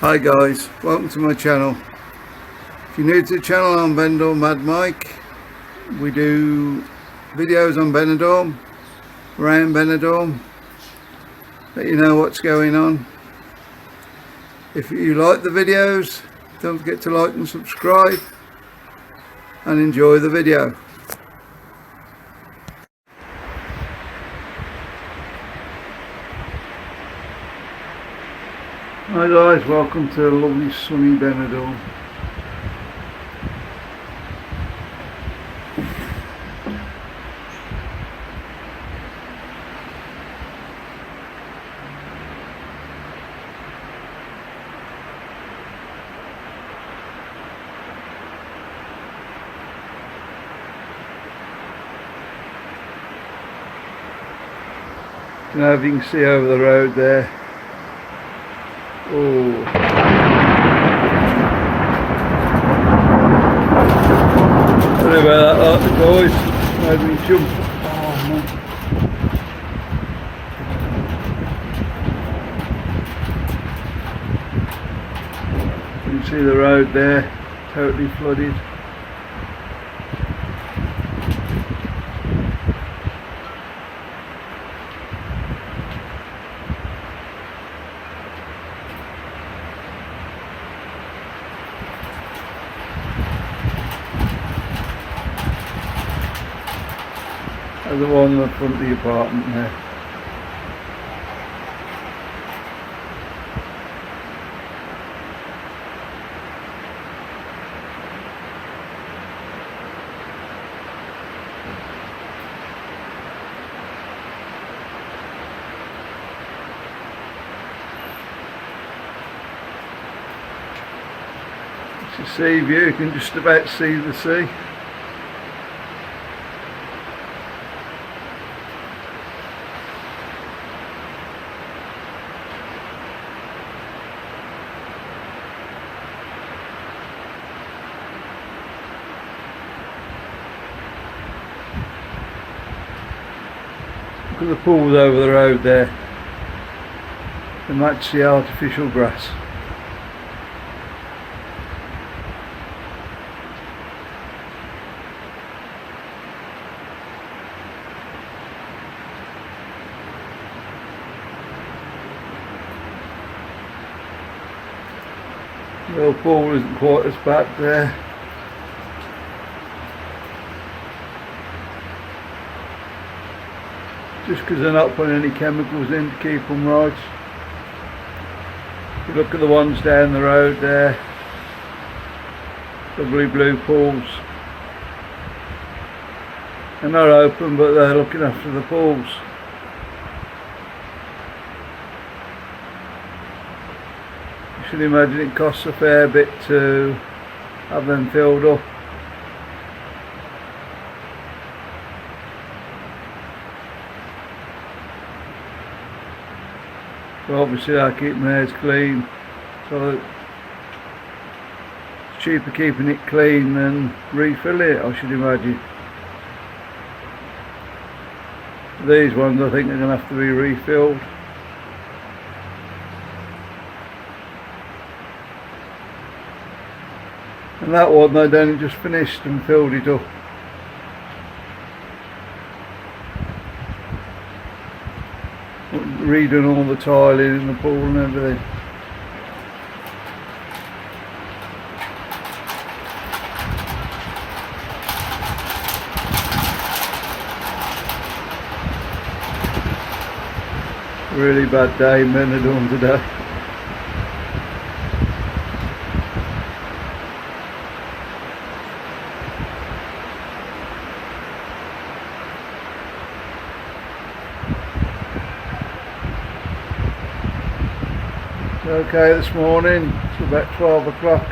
Hi guys, welcome to my channel. If you're new to the channel, I'm BENIDORM Mad Mike. We do videos on Benidorm, around Benidorm, let you know what's going on. If you like the videos, don't forget to like and subscribe and enjoy the video. Hi guys, welcome to lovely sunny Benidorm. I don't know if you can see over the road there. Oh. Sorry about that, the boys. Made me jump. Oh man. You can see the road there, totally flooded. There's the one in the front of the apartment there. It's a sea view, you can just about see the sea. Look at the pools over the road there. They match the artificial grass. The old pool isn't quite as bad there. Just because they're not putting any chemicals in to keep them right. If you look at the ones down the road there, lovely blue pools. They're not open, but they're looking after the pools. You should imagine it costs a fair bit to have them filled up. But obviously I keep my hairs clean, so it's cheaper keeping it clean than refilling it, I should imagine. These ones I think are going to have to be refilled. And that one they only just finished and filled it up. Redone all the tiling in the pool and everything. Really bad day in Benidorm today. Okay, this morning it's about 12 o'clock.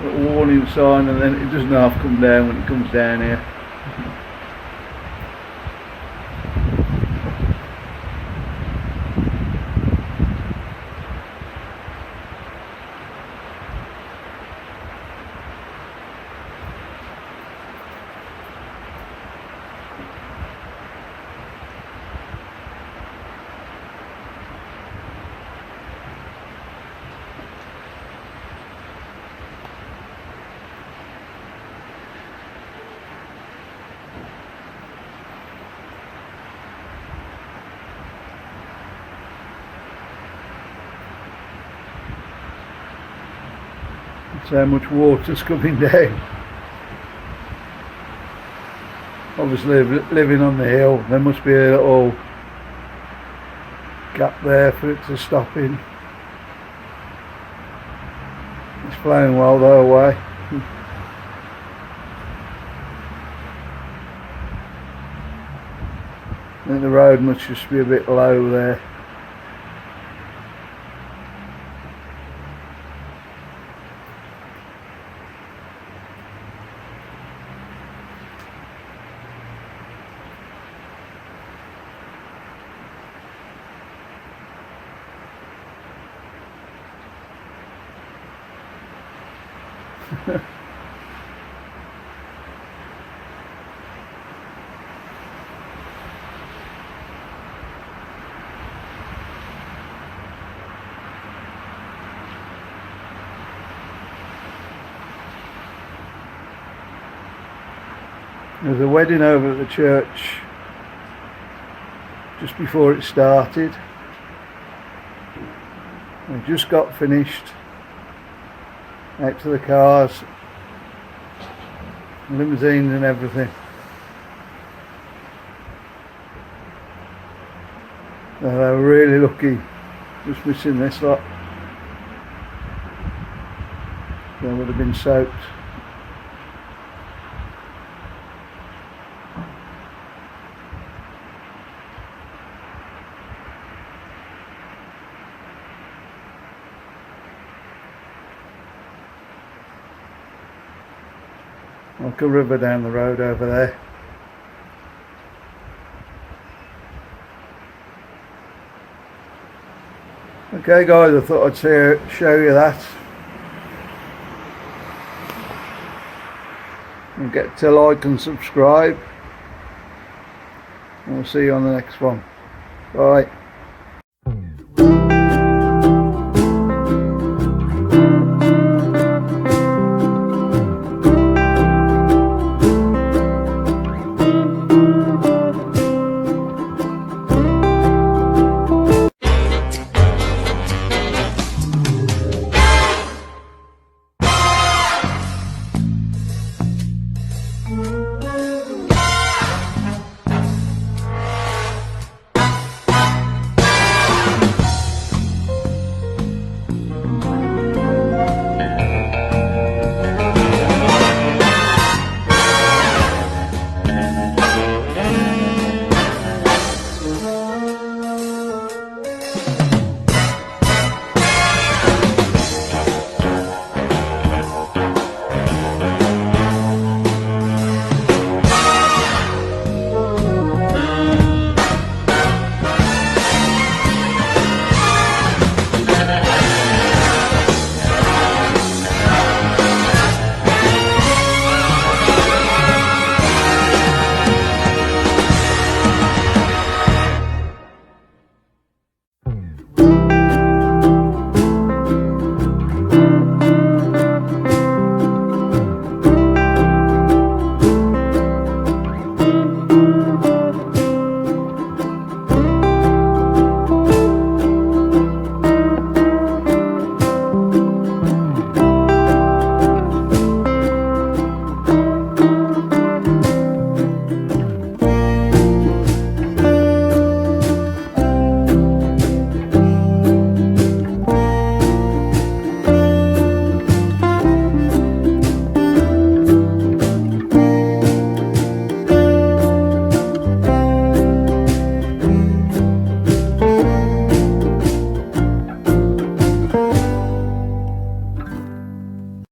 A warning sign, and then it doesn't half come down when it comes down here. That's how much water's coming down. Obviously living on the hill, there must be a little gap there for it to stop in. It's flowing well though away. I think the road must just be a bit low there. There's a wedding over at the church just before it started. We just got finished. Out to the cars, limousines and everything. They were really lucky, just missing this lot. They would have been soaked. Like a river down the road over there. Okay guys, I thought I'd show you that. And get to like and subscribe. And we'll see you on the next one. Bye.